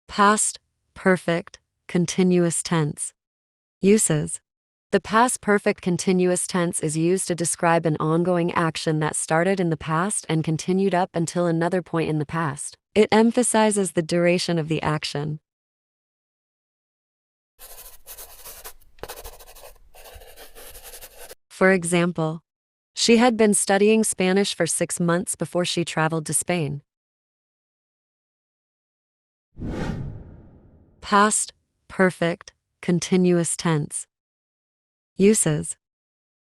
Past perfect continuous tense. Uses. The past perfect continuous tense is used to describe an ongoing action that started in the past and continued up until another point in the past. It emphasizes the duration of the action. For example, she had been studying Spanish for 6 months before she traveled to Spain. Past perfect continuous tense. Uses.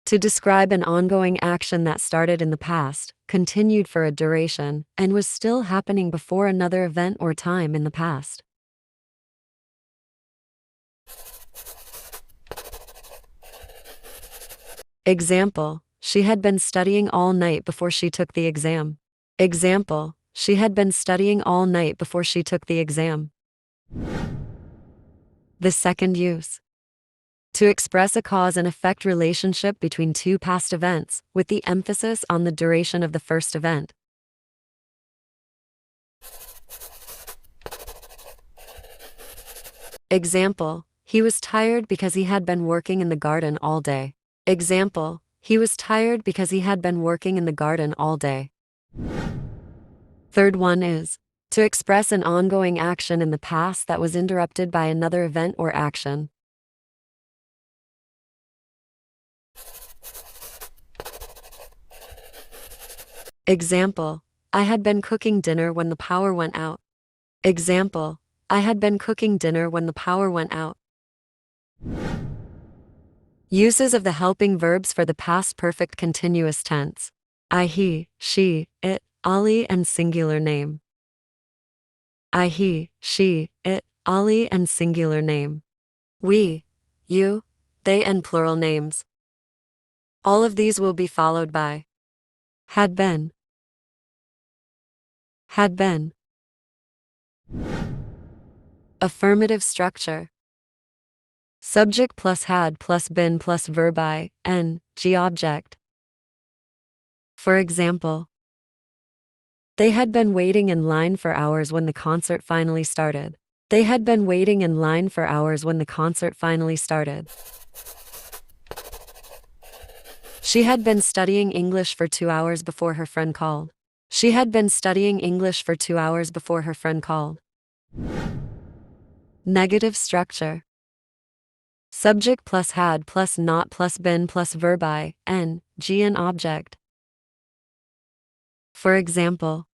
To describe an ongoing action that started in the past, continued for a duration, and was still happening before another event or time in the past. Example, she had been studying all night before she took the exam. Example, she had been studying all night before she took the exam. The second use. To express a cause and effect relationship between two past events, with the emphasis on the duration of the first event. Example, he was tired because he had been working in the garden all day. Example, he was tired because he had been working in the garden all day. Third one is to express an ongoing action in the past that was interrupted by another event or action. Example, I had been cooking dinner when the power went out. Example, I had been cooking dinner when the power went out. Uses of the helping verbs for the past perfect continuous tense. I, he, she, it, Ali, and singular name. I, he, she, it, Ali, and singular name. We, you, they, and plural names. All of these will be followed by had been. Had been. Affirmative structure. Subject plus had plus been plus verb I, N, G object. For example, they had been waiting in line for hours when the concert finally started. They had been waiting in line for hours when the concert finally started. She had been studying English for 2 hours before her friend called. She had been studying English for 2 hours before her friend called. Negative structure. Subject plus had plus not plus been plus verb I, N, G and object. For example,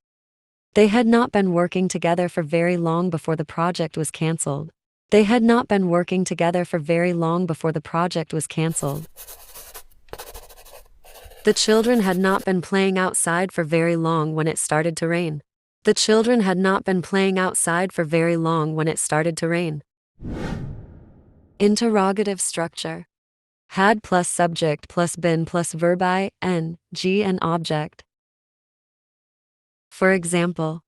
they had not been working together for very long before the project was cancelled. They had not been working together for very long before the project was cancelled. The children had not been playing outside for very long when it started to rain. The children had not been playing outside for very long when it started to rain. Interrogative structure. Had plus subject plus been plus verb I, N, G and object. For example,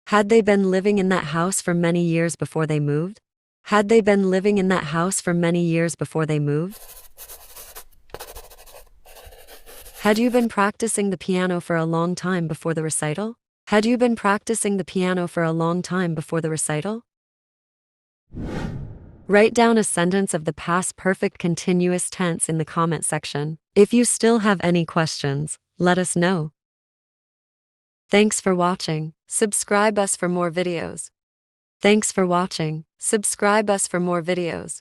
had they been living in that house for many years before they moved? Had they been living in that house for many years before they moved? Had you been practicing the piano for a long time before the recital? Had you been practicing the piano for a long time before the recital? Write down a sentence of the past perfect continuous tense in the comment section. If you still have any questions, let us know. Thanks for watching. Subscribe us for more videos. Thanks for watching. Subscribe us for more videos.